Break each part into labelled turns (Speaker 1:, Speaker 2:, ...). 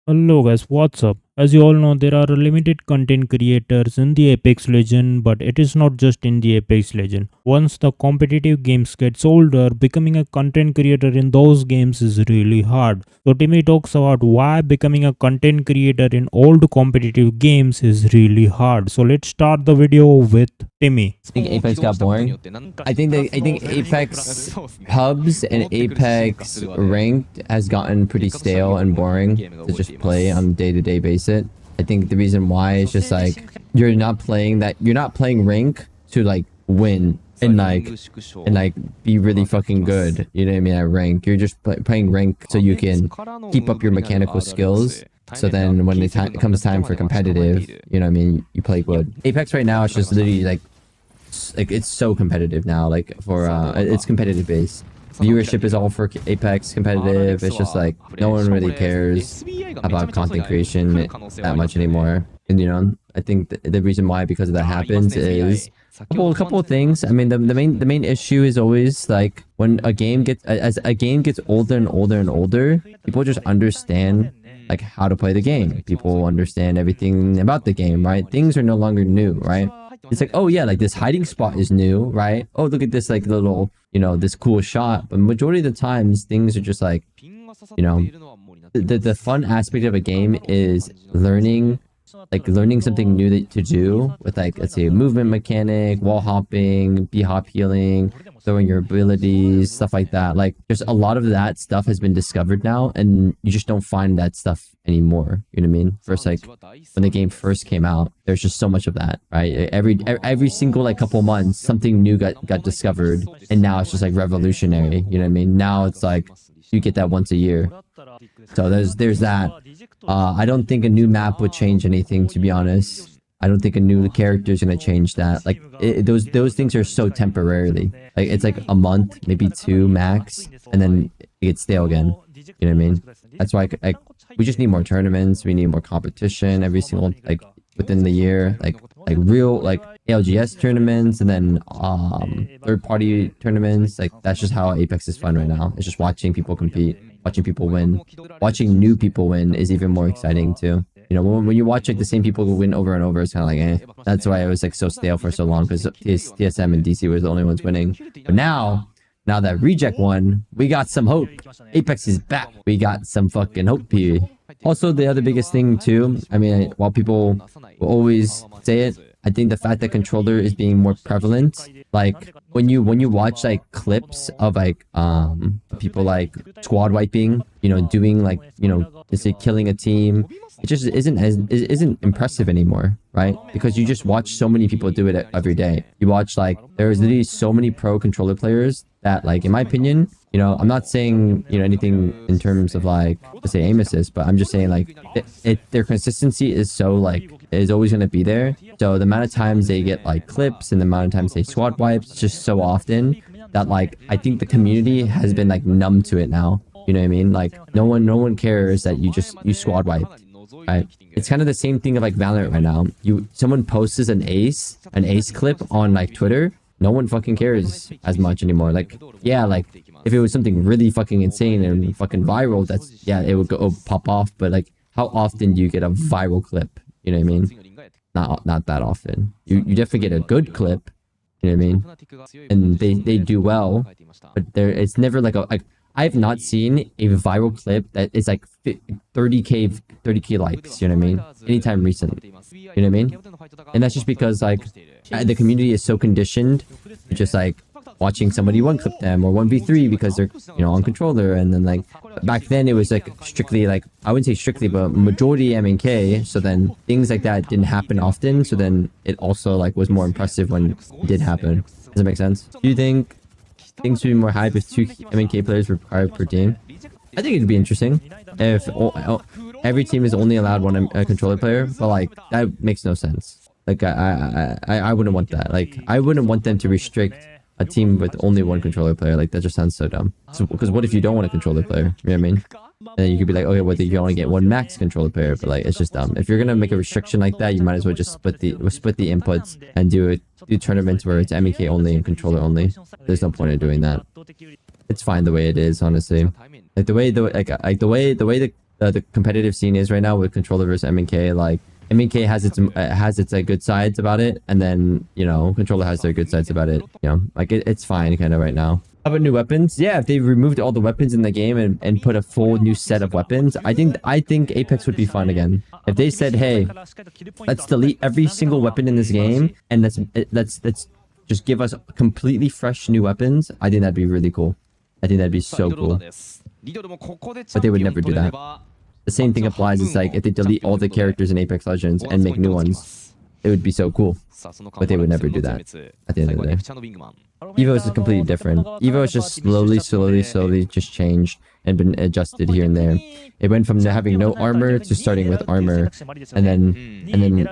Speaker 1: Hello guys, what's up? As you all know, there are limited content creators in the Apex Legend, but it is not just in the Apex Legend. Once the competitive games gets older, becoming a content creator in those games is really hard. So Timmy talks about why becoming a content creator in old competitive games is really hard. So let's start the video with Timmy.
Speaker 2: I think Apex got boring. I think Apex hubs and Apex ranked has gotten pretty stale and boring to just play on a day-to-day basis. I think the reason why is just like you're not playing rank to like win and like be really fucking good. You know what I mean? At rank, you're just playing rank so you can keep up your mechanical skills. So then when it comes time for competitive, you know what I mean, you play good. Apex right now is just literally like it's so competitive now, like for it's competitive based. Viewership is all for Apex competitive. It's just like no one really cares about content creation that much anymore. And you know, I think the reason why because of that happens is a couple of things. I mean, the main issue is always like when a game gets as a game gets older and older and older, people just understand like how to play the game. People understand everything about the game, right? Things are no longer new, right? It's like, oh yeah, like this hiding spot is new, right? Oh, look at this like little, you know, this cool shot. But majority of the times things are just like, you know, the fun aspect of a game is learning something new to do with like, let's say a movement mechanic, wall hopping, b-hop healing, throwing your abilities, stuff like that. Like just a lot of that stuff has been discovered now and you just don't find that stuff anymore. You know what I mean? First, like when the game first came out, there's just so much of that, right? Every single like couple months, something new got discovered and now it's just like revolutionary. You know what I mean? Now it's like you get that once a year. So there's that. I don't think a new map would change anything, to be honest. I don't think a new character is gonna change that. Like those things are so temporarily. Like it's like a month, maybe two max, and then it gets stale again. You know what I mean? That's why we just need more tournaments. We need more competition every single like within the year. Like real like ALGS tournaments and then third-party tournaments. Like that's just how Apex is fun right now. It's just watching people compete, watching people win. Watching new people win is even more exciting too. You know, when you watch like the same people who win over and over, it's kind of like, eh. That's why it was like so stale for so long because TSM and DC were the only ones winning. But now that Reject won, we got some hope. Apex is back. We got some fucking hope here. Also, the other biggest thing too, I mean, while people will always say it, I think the fact that controller is being more prevalent, like when you watch like clips of like people like squad wiping, you know, doing like, you know, just say killing a team, it just isn't impressive anymore, right? Because you just watch so many people do it every day. You watch like there's literally so many pro controller players that like in my opinion, you know, I'm not saying, you know, anything in terms of like to say aim assist, but I'm just saying like their consistency is so like is always going to be there. So the amount of times they get like clips and the amount of times they squad wipes just so often that like I think the community has been like numb to it now. You know what I mean? Like no one cares that you squad wiped. Right? It's kind of the same thing of like Valorant right now. Someone posts an ace clip on like Twitter, no one fucking cares as much anymore. Like yeah, like if it was something really fucking insane and fucking viral, that's yeah, it would go pop off. But like how often do you get a viral clip? You know what I mean? Not that often. You definitely get a good clip. You know what I mean? And they do well, but it's never like I've not seen a viral clip that is like 30k likes, you know what I mean? Anytime recently, you know what I mean? And that's just because like the community is so conditioned to just like watching somebody one clip them or 1v3 because they're, you know, on controller. And then like back then it was like strictly like, I wouldn't say strictly, but majority MNK. So then things like that didn't happen often. So then it also like was more impressive when it did happen. Does that make sense? Do you think things would be more hype if 2 MNK players were required per team? I think it'd be interesting if every team is only allowed one controller player, but like that makes no sense. Like I wouldn't want that. Like I wouldn't want them to restrict a team with only one controller player. Like that just sounds so dumb. So because what if you don't want a controller player? You know what I mean? And you could be like, okay, well, you only get one max controller player, but like it's just dumb. If you're gonna make a restriction like that, you might as well just split the inputs and do tournaments where it's MK only and controller only. There's no point in doing that. It's fine the way it is, honestly. Like the way the the competitive scene is right now with controller versus M&K. Like M&K has its like good sides about it, and then you know controller has their good sides about it. You know, like it's fine kind of right now. How about new weapons? Yeah, if they removed all the weapons in the game and put a full new set of weapons, I think Apex would be fun again. If they said, hey, let's delete every single weapon in this game and let's just give us completely fresh new weapons, I think that'd be really cool. I think that'd be so cool. But they would never do that. The same thing applies. It's like if they delete all the characters in Apex Legends and make new ones, it would be so cool. But they would never do that at the end of the day. Evo is completely different. Evo is just slowly just changed and been adjusted here and there. It went from having no armor to starting with armor, and then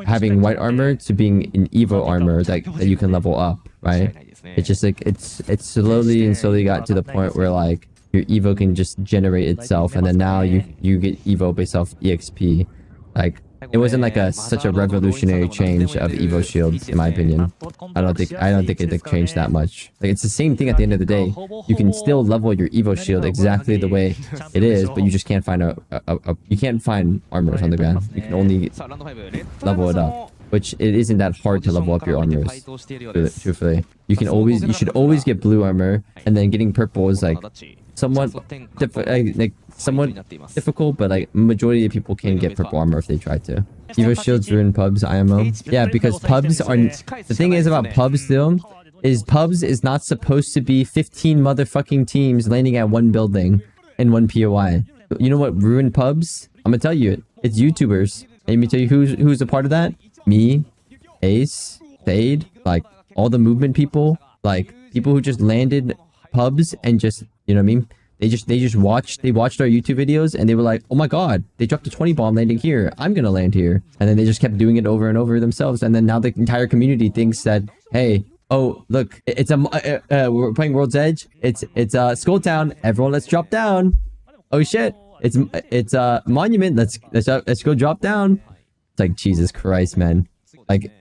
Speaker 2: having white armor to being in Evo armor that you can level up, right? It's just like it's slowly got to the point where like your Evo can just generate itself, and then now you get Evo based off EXP. Like it wasn't like such a revolutionary change of Evo shields, in my opinion. I don't think it changed that much. Like it's the same thing at the end of the day. You can still level your Evo shield exactly the way it is, but you just can't find you can't find armors on the ground. You can only level it up, which it isn't that hard to level up your armors. Truthfully, you should always get blue armor, and then getting purple is like somewhat difficult, but like majority of people can get purple armor if they try to. Evo shields ruin pubs IMO. Yeah, because pubs are the thing is about pubs though is pubs is not supposed to be 15 motherfucking teams landing at one building in one POI. You know what ruined pubs? I'm gonna tell you it. It's YouTubers. Let me tell you who's a part of that. Me, Ace, Fade, like all the movement people, like people who just landed pubs and just, you know what I mean? They watched our YouTube videos and they were like, oh my god, they dropped a 20 bomb landing here. I'm gonna land here. And then they just kept doing it over and over themselves. And then now the entire community thinks that, hey, oh look, it's we're playing World's Edge. It's Skull Town. Everyone, let's drop down. Oh shit, it's Monument. Let's go drop down. It's like Jesus Christ, man. Like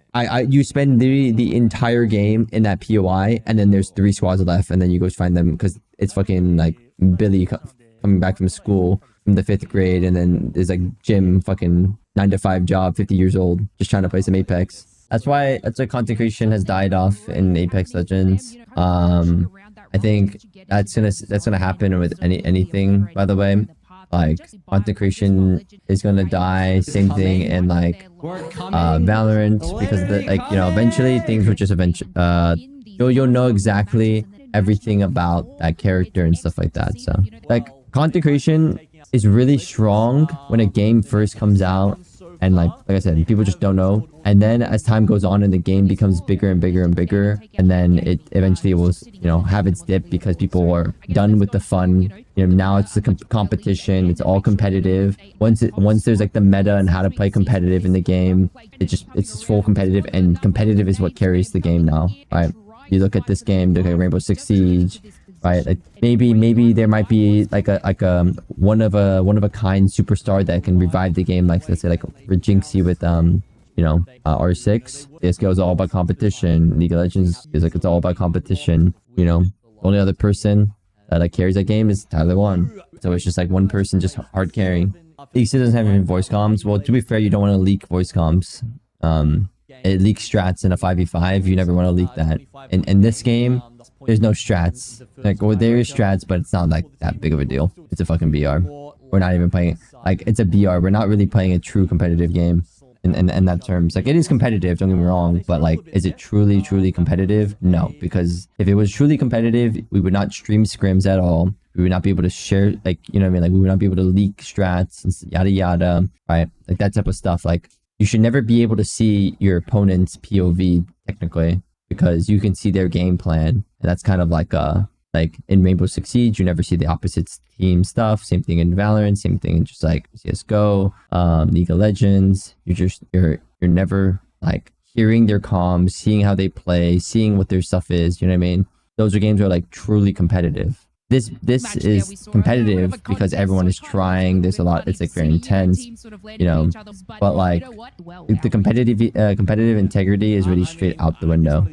Speaker 2: you spend the entire game in that POI, and then there's 3 squads left, and then you go find them because it's fucking like Billy coming back from school from the 5th grade, and then there's like Jim fucking 9-to-5 job, 50 years old, just trying to play some Apex. That's why content creation has died off in Apex Legends. I think that's gonna happen with anything, by the way. Like content creation is gonna die. Same thing in like Valorant, because eventually things will just you'll know exactly everything about that character and stuff like that. So like content creation is really strong when a game first comes out, and like I said, people just don't know, and then as time goes on and the game becomes bigger and bigger and bigger, and then it eventually will have its dip because people are done with the fun. Now it's the competition, it's all competitive. Once there's like the meta and how to play competitive in the game, it's just full competitive, and competitive is what carries the game now, right? You look at this game, look at Rainbow Six Siege, right? Like maybe there might be like a one of a kind superstar that can revive the game, like let's say like Jinxie with R6. CS:GO is all about competition. League of Legends is like it's all about competition. The only other person that carries that game is Tyler 1. So it's just like one person just hard carrying. League doesn't have any voice comms. Well, to be fair, you don't want to leak voice comms. It leaks strats in a 5v5. You never want to leak that. In this game, there's no strats. Like, well, there is strats, but it's not like that big of a deal. It's a fucking BR. We're not even playing like it's a BR. We're not really playing a true competitive game in that terms. Like, it is competitive, don't get me wrong, but like, is it truly competitive? No, because if it was truly competitive, we would not stream scrims at all. We would not be able to share, like, you know what I mean? Like, we would not be able to leak strats and yada yada, right? Like that type of stuff. Like, you should never be able to see your opponent's POV technically, because you can see their game plan, and that's kind of like in Rainbow Six Siege, you never see the opposite team stuff. Same thing in Valorant, same thing in just like CS:GO, League of Legends. You're never like hearing their comms, seeing how they play, seeing what their stuff is. You know what I mean? Those are games that are like truly competitive. this is competitive because everyone is trying. There's a lot. It's like very intense, you know. But like the competitive integrity is really straight out the window.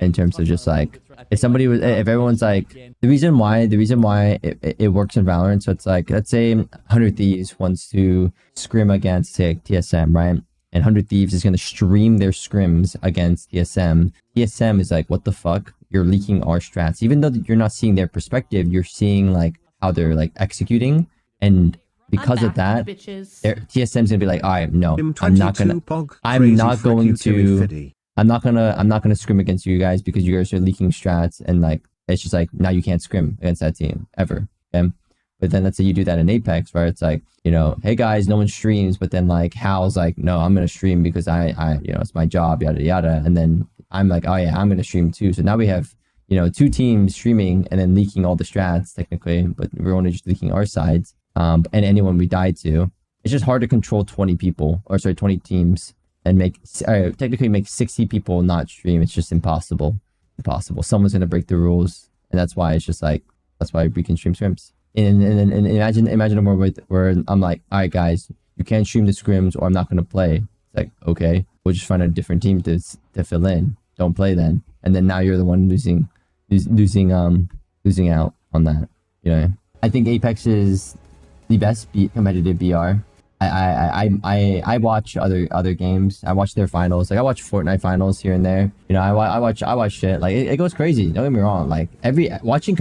Speaker 2: In terms of just like if everyone's like the reason why it works in Valorant. So it's like, let's say 100 Thieves wants to scrim against, say, TSM, right? And 100 Thieves is going to stream their scrims against TSM. TSM is like, what the fuck? You're leaking our strats. Even though you're not seeing their perspective, you're seeing like how they're like executing. And because of that, TSM's gonna be like, all right, no, I'm not gonna scrim against you guys because you guys are leaking strats. And like, it's just like, now you can't scrim against that team ever. Okay. But then let's say you do that in Apex, where it's like, you know, hey guys, no one streams. But then like Hal's like, no, I'm going to stream because I, you know, it's my job, yada, yada. And then I'm like, oh yeah, I'm going to stream too. So now we have, you know, 2 teams streaming and then leaking all the strats technically, but we're only just leaking our sides. And anyone we die to, it's just hard to control 20 teams and technically make 60 people not stream. It's just impossible. Someone's going to break the rules. And that's why it's just like, that's why we can stream scrims. And imagine a world where I'm like, all right, guys, you can't stream the scrims or I'm not going to play. It's like, okay, we'll just find a different team to fill in. Don't play then. And then now you're the one losing out on that. You know, I think Apex is the best competitive BR. I watch other games. I watch their finals. Like I watch FORTNITE finals here and there. You know, I watch shit. Like it goes crazy. Don't get me wrong. Like watching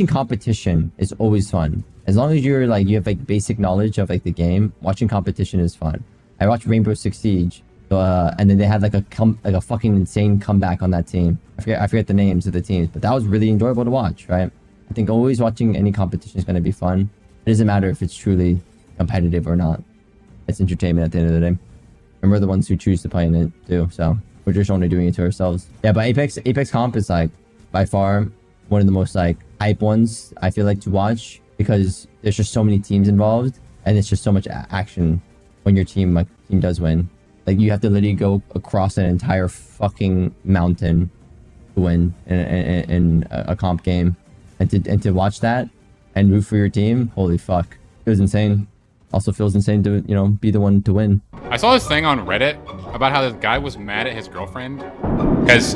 Speaker 2: competition is always fun. As long as you're like, you have like basic knowledge of like the game, watching competition is fun. I watched Rainbow Six Siege, and then they had like a fucking insane comeback on that team. I forget the names of the teams, but that was really enjoyable to watch, right? I think always watching any competition is going to be fun. It doesn't matter if it's truly competitive or not. It's entertainment at the end of the day. And we're the ones who choose to play in it too, so we're just only doing it to ourselves. Yeah, but Apex comp is like, by far, one of the most like hype ones I feel like to watch, because there's just so many teams involved and it's just so much action when your team does win. Like you have to literally go across an entire fucking mountain to win in a comp game, and to watch that and root for your team. Holy fuck, it was insane. Also feels insane to, you know, be the one to win.
Speaker 3: I saw this thing on Reddit about how this guy was mad at his girlfriend because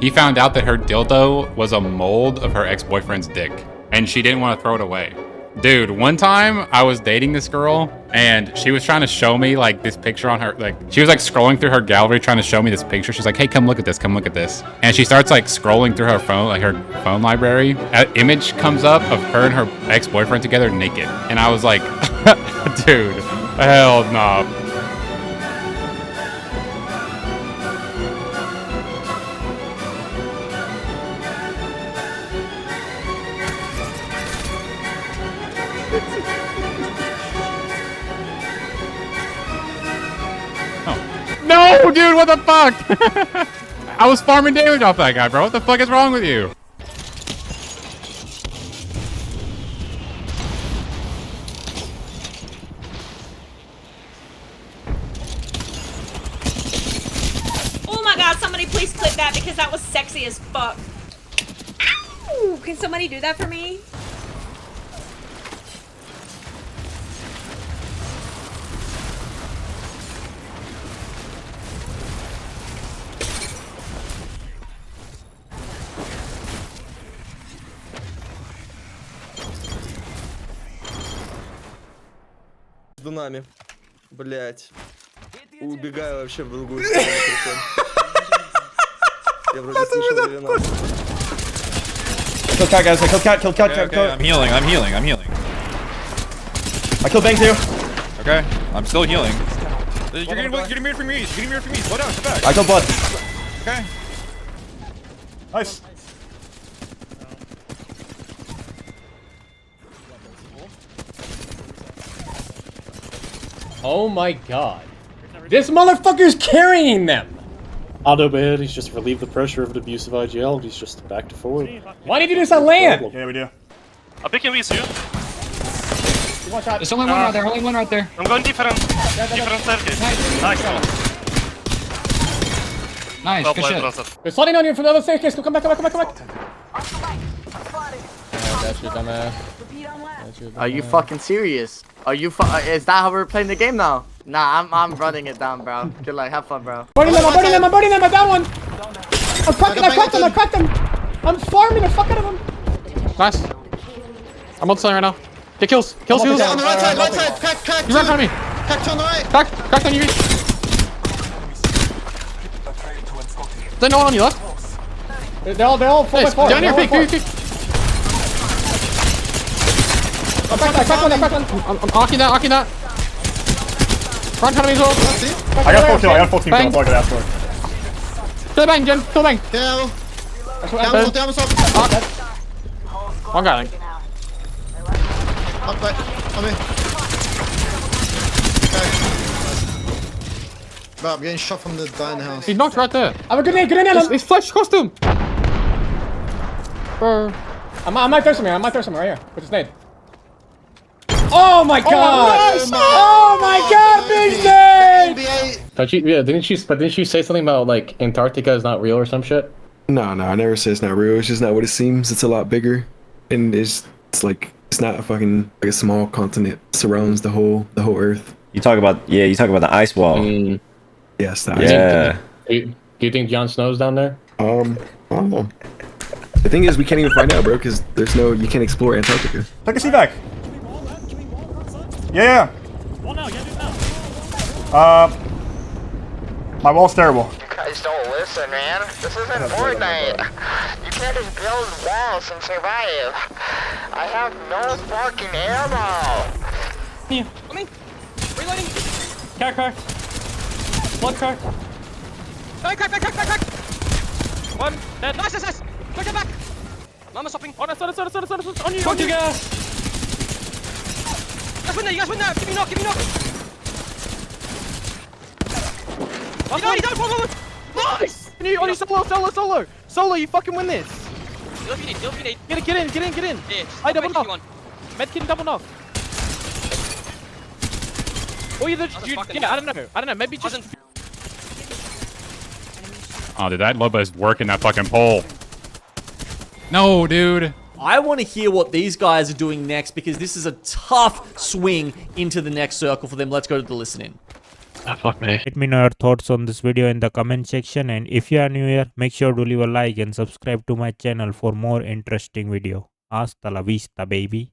Speaker 3: he found out that her dildo was a mold of her ex-boyfriend's dick, and she didn't want to throw it away. Dude, one time I was dating this girl, and she was trying to show me like this picture on her, like she was like scrolling through her gallery trying to show me this picture. She's like, hey, come look at this, come look at this. And she starts like scrolling through her phone, like her phone library. An image comes up of her and her ex-boyfriend together naked. And I was like, dude, hell no. No, dude, what the fuck? I was farming damage off that guy, bro. What the fuck is wrong with you?
Speaker 4: Oh my god, somebody please clip that because that was sexy as fuck. Ow! Can somebody do that for me?
Speaker 5: Между нами. Блять. Убегаю вообще в другую сторону. Я вроде слышал Левина.
Speaker 6: Kill cat, guys. I kill cat.
Speaker 7: Okay, I'm healing.
Speaker 6: I killed Bang too.
Speaker 7: Okay, I'm still healing. You're getting mirrored from your east. Slow down, step back.
Speaker 6: I killed Blood.
Speaker 7: Okay.
Speaker 6: Nice.
Speaker 8: Oh my god. This motherfucker's carrying them!
Speaker 9: Auto bed, he's just relieved the pressure of an abusive IGL, he's just back to forward.
Speaker 8: Why did you do this on land?
Speaker 6: Yeah, we do.
Speaker 10: I'll pick and you.
Speaker 8: One shot.
Speaker 10: There's only one right there, I'm going different staircase. Nice. Nice, good shit.
Speaker 8: They're sliding on you from the other staircase. Come back. That's your dumbass.
Speaker 11: Are you fucking serious? Are you is that how we're playing the game now? Nah, I'm running it down, bro. Good luck, have fun, bro.
Speaker 8: I'm burning them, I got one! I cracked him! I'm farming the fuck out of him!
Speaker 12: Nice. I'm on the side right now. Get kills. Kills.
Speaker 5: On the right side, crack.
Speaker 12: He's right in front of me.
Speaker 5: Crack on the right.
Speaker 12: Crack on you. Is there no one on you left?
Speaker 8: They're all 4x4.
Speaker 12: Down here, pick.
Speaker 8: Crack one.
Speaker 12: I'm arcing that. Right in front of me as well.
Speaker 6: I got 4 kills. I got 14 kills. I'll get after.
Speaker 12: Kill bang, Jen. Kill bang.
Speaker 5: Down.
Speaker 12: One guy, I think.
Speaker 5: Up back. I'm in. Okay. Bro, I'm getting shot from the diner house.
Speaker 12: He's knocked right there.
Speaker 8: I have a grenade on him!
Speaker 12: It's flesh costume. Bro.
Speaker 8: I might throw some here, right here. With his nade. Oh my god! Oh my god, big nade!
Speaker 9: Didn't she say something about like Antarctica is not real or some shit?
Speaker 13: No, I never said it's not real. It's just not what it seems. It's a lot bigger, and it's like it's not a fucking like a small continent. It surrounds the whole Earth.
Speaker 14: You talk about the ice wall.
Speaker 13: Yes,
Speaker 14: Yeah.
Speaker 9: Do you think Jon Snow's down there?
Speaker 13: I don't know. The thing is, we can't even find out, bro, because you can't explore Antarctica.
Speaker 6: Take a seat back. Yeah. My wall's terrible.
Speaker 10: You guys don't listen, man. This isn't FORTNITE. You can't just build walls and survive. I have no fucking ammo.
Speaker 12: Here. Coming. Reloading. Crack. Blood crack. Crack. One. Dead. Nice. Quick, get back. Mama stopping. On us. On you. Got you, guys. You guys win there. Give me knock. One. Nice! Solo, you fucking win this! Deal if you need. Get in! Yeah, I double knock! Medkit double knock! Or I don't know, maybe just...
Speaker 3: Oh, dude, that Loba's working that fucking pole. No, dude.
Speaker 15: I want to hear what these guys are doing next because this is a tough swing into the next circle for them. Let's go to the listen-in.
Speaker 12: Fuck me.
Speaker 1: Let me know your thoughts on this video in the comment section, and if you are new here, make sure to leave a like and subscribe to my channel for more interesting video. Hasta la vista, baby.